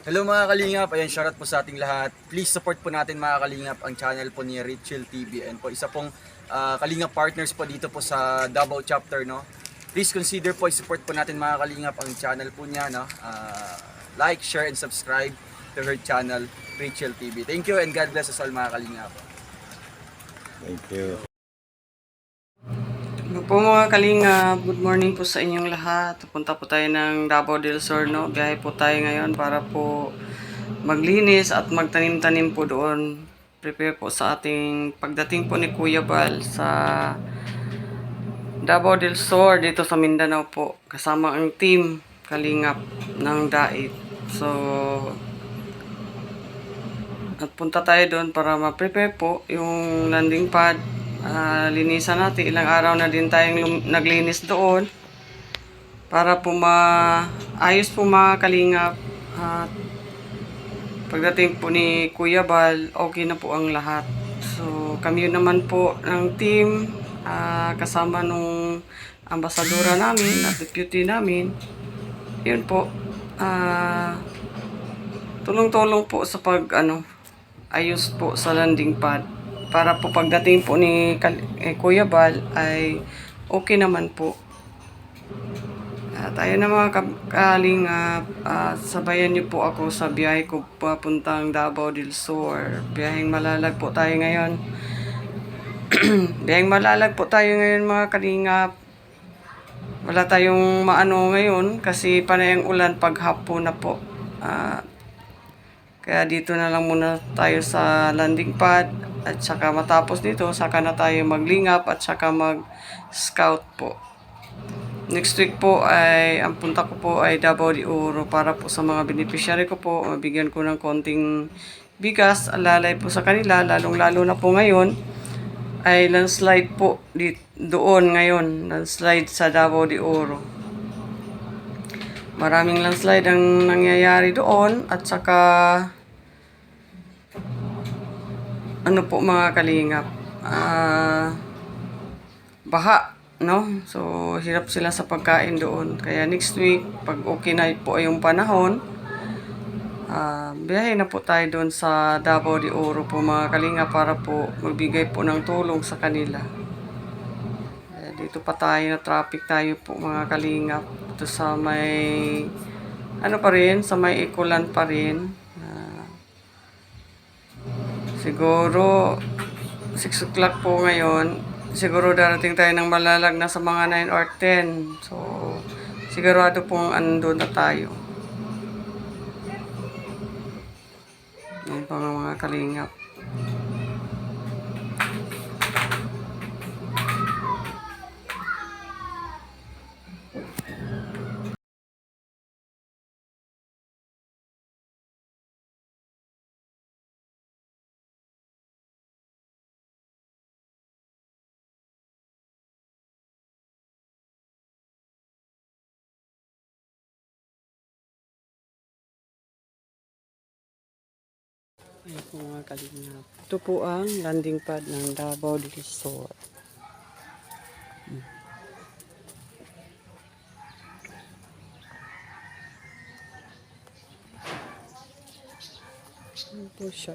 Hello mga kalingap, ayan shoutout po sa ating lahat. Please support po natin mga kalingap ang channel po ni Richel TV and po isa pong kalingap partners po dito po sa Davao chapter, no. Please consider po i-support po natin mga kalingap ang channel po niya, no. Like, share and subscribe to her channel Richel TV. Thank you and God bless us all mga kalingap. Thank you. Hello po mga kalingap, good morning po sa inyong lahat. Punta po tayo ng Davao del Sur, no? Biyahe po tayo ngayon para po maglinis at magtanim-tanim po doon. Prepare po sa ating pagdating po ni Kuya Bal sa Davao del Sur dito sa Mindanao po. Kasama ang team kalingap ng DAIT. So, at punta tayo doon para ma-prepare po yung landing pad. Linisan natin. Ilang araw na din tayong naglinis doon para po ayos po mga kalingap. At pagdating po ni Kuya Bal, okay na po ang lahat. So kami naman po ng team, kasama nung ambasadora namin at deputy namin, yun po, tulong-tulong po sa ayos po sa landing pad para po pagdating po ni Kuya Bal ay okay naman po. Tayo na mga kalingap, sabayan niyo po ako sa biyahe ko papuntang Davao del Sur. Biyaheng malalag po tayo ngayon. Biyaheng malalag po tayo ngayon mga kalingap. Wala tayong maano ngayon kasi panay ang ulan paghapon na po. Kaya dito na lang muna tayo sa landing pad at saka matapos dito, saka na tayo maglingap at saka mag-scout po. Next week po ay, ang punta ko po ay Davao de Oro para po sa mga beneficiary ko po, mabigyan ko ng konting bigas, alalay po sa kanila, lalong-lalo na po ngayon ay landslide po doon ngayon, landslide sa Davao de Oro. Maraming landslide ang nangyayari doon at saka ano po mga kalingap, baha, no? So hirap sila sa pagkain doon. Kaya next week, pag okay na po yung panahon, biyahe na po tayo doon sa Davao de Oro po mga kalingap para po magbigay po ng tulong sa kanila. Dito pa tayo na traffic tayo po mga kalingap. Ito sa may pa rin, sa may Ikulan pa rin. Siguro 6 o'clock po ngayon. Siguro darating tayo ng malalag na sa mga 9 or 10. So, sigurado pong andun na tayo. Yan po mga kalingap. Ayan po mga kalingap. Ito po ang landing pad ng Davao del Sur. Ayan po siya.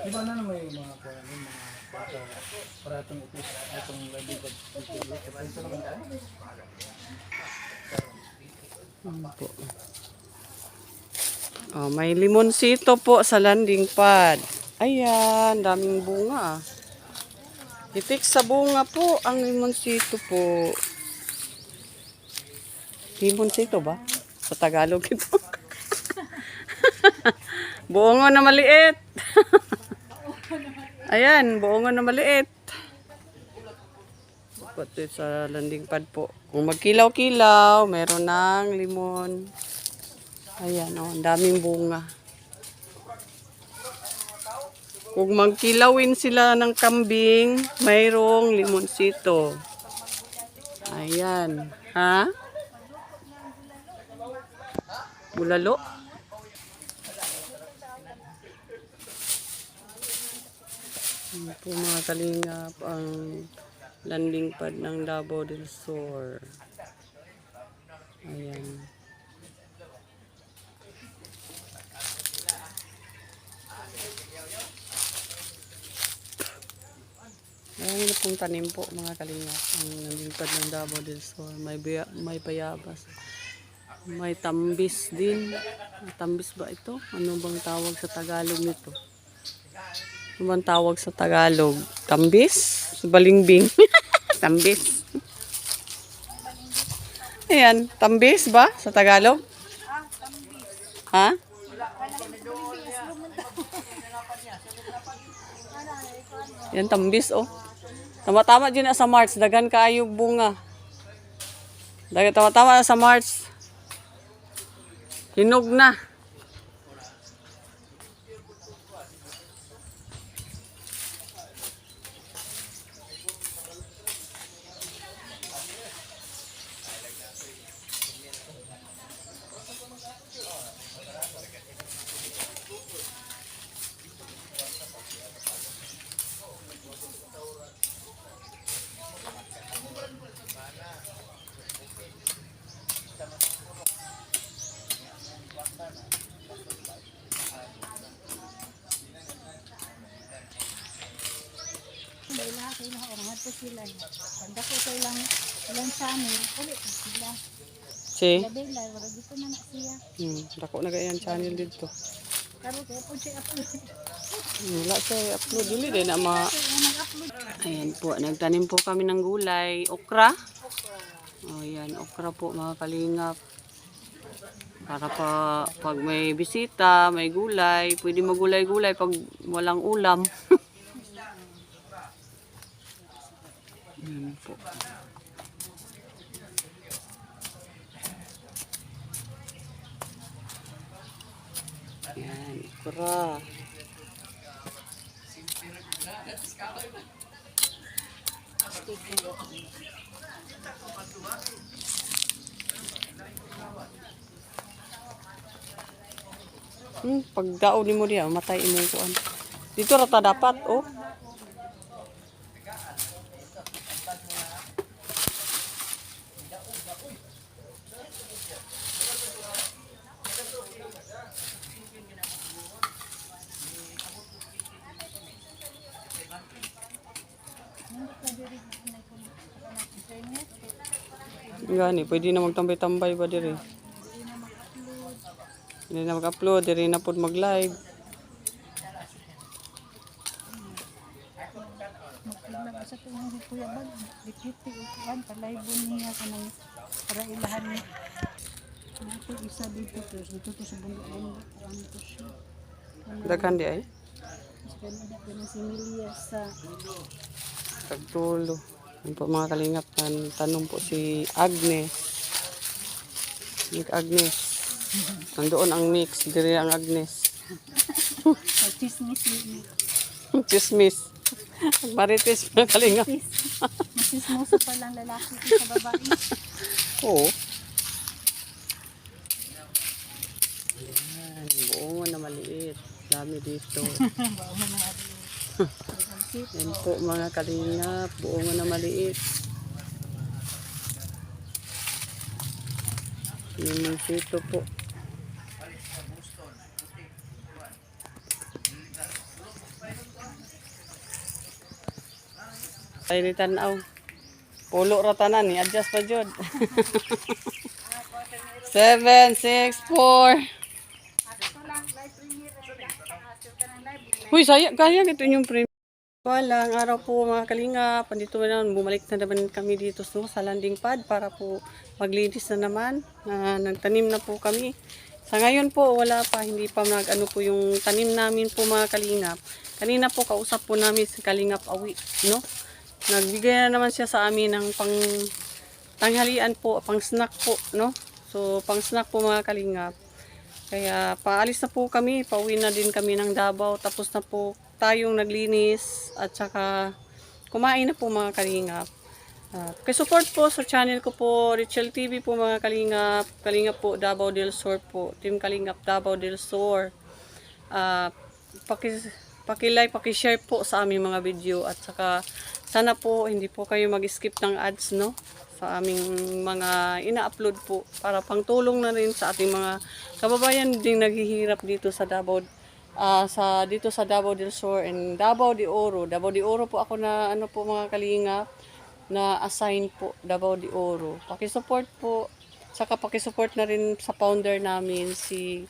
Di ba na may mga para itong landing pad ito naman tayo? Po. Oh, may limonsito po sa landing pad. Ayan, daming bunga. Itik sa bunga po ang limonsito po. Limonsito ba? Sa Tagalog ito. Buongo na maliit. Ayan, buongo na maliit. spot dito sa landing pad po. Kung magkilaw-kilaw, meron ng limon. Ayan, oh, ang daming bunga. Kung magkilawin sila ng kambing, mayroong limonsito. Ayan. Ha? Bulalo? Ayan po mga kalingap ang landing pad ng Davao del Sur. Ayan. Marami na pong tanim po mga kalingap ang landing pad ng Davao del Sur. May bayabas. May tambis din. Tambis ba ito? Ano bang tawag sa Tagalog nito? Ano bang tawag sa Tagalog? Tambis? Balingbing? Tambis. Ayan, tambis ba sa Tagalog? Ha? Yan, tambis, oh. Tama-tama dyan na sa March. Dagan kaayog bunga. Tama-tama na sa March. Hinog na. Dahil kayo nakaorangat po sila. Pagda ko kayo ilang channel, ulit na sila. Si? Labela, wala dito na na siya. Dako na ganyan channel dito. Karo kayo po siya upload. Wala siya upload. Dili din na ma... Ayan po, nagtanim po kami ng gulay. Okra. O yan, okra po mga kalingap. Para pa pag may bisita, may gulay. Pwede magulay-gulay pag walang ulam. Yan po. Yan, okra. Pag daon mo diya, matay imong kuan. Dito rata dapat, oh. Gani, pwede na magtambay-tambay ba diri? Hindi na mag-upload, diri na pod mag-live. Magpilab sa tuwang di kuya bag, dikiti upuan, palaybo niya ka ng para ilahan niya. Nato isa dito to sa bundok-bundok, ano to siya. Daghan di ay. Mas ganun si Milia sa Pagtulo. Yan po mga kalingap, tanong po si Agnes. Agnes. Nandoon ang mix, diri ang Agnes. chismis niya. Chismis. Marites mga kalingap. Masismoso pa lang lalaki sa babae. Oo. Yan, buo na maliit. Dami dito. Yan po mga kalingap, buo na maliit. Yung sito po. Ay ni tanaw. Pulo ra tanan ni adjust pa jud. 7 6 4. Uy, kaya ito yung premium. Walang araw po mga kalingap. Pandito na bumalik na naman kami dito sa landing pad para po maglinis na naman. Nagtanim na po kami. Sa ngayon po wala pa, hindi pa nag-ano po yung tanim namin po mga kalingap. Kanina po kausap po namin si Kalingap Awi, no? nagbigay na naman siya sa amin ng pang tanghalian po, pang snack po, no? So, pang snack po mga kalingap. Kaya paalis na po kami, pauwi na din kami ng Davao. Tapos na po tayong naglinis at saka kumain na po mga kalingap. Support po sa channel ko po, Richel TV po mga kalingap. Kalingap po Davao del Sur po. Team Kalingap Davao del Sur. Paki-like, paki-share po sa aming mga video. At saka sana po hindi po kayo mag-skip ng ads, no? Sa aming mga ina-upload po para pangtulong na rin sa ating mga kababayan ding naghihirap dito sa Davao dito sa Davao del Sur and Davao de Oro. Davao de Oro po ako na ano po mga kalingap na assign po Davao de Oro. Paki-support po. Saka paki-support na rin sa founder namin si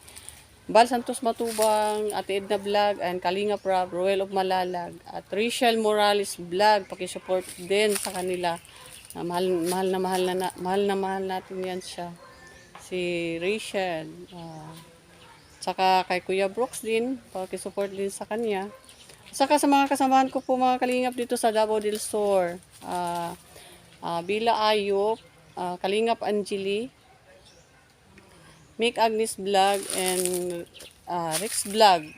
Bal Santos Matubang, Ate Edna Vlog, and Kalinga Prab, Roel of Malalag, at Rachel Morales Vlog. Paki-support din sa kanila. Mahal natin yan siya. Si Rachel. Saka kay Kuya Brooks din, paki-support din sa kanya. Saka sa mga kasamahan ko po mga kalingap dito sa Davao del Sur. Bila Ayop, Kalingap Angeli, Mick Agnes Vlog, and Rex Vlog.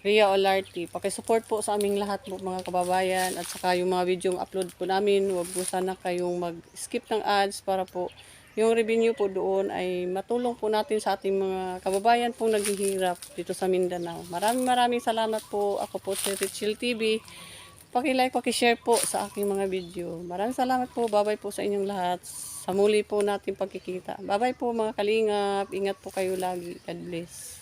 Ria Olarte. Paki-support po sa aming lahat po mga kababayan at saka yung mga video upload po namin, huwag po sana kayong mag-skip ng ads para po yung revenue po doon ay matulong po natin sa ating mga kababayan pong naghihirap dito sa Mindanao. Maraming salamat po. Ako po si Richel TV. Paki-like, paki-share po sa aking mga video. Maraming salamat po. Bye-bye po sa inyong lahat. Sa muli po natin pagkikita. Bye-bye po mga kalingap. Ingat po kayo lagi. God bless.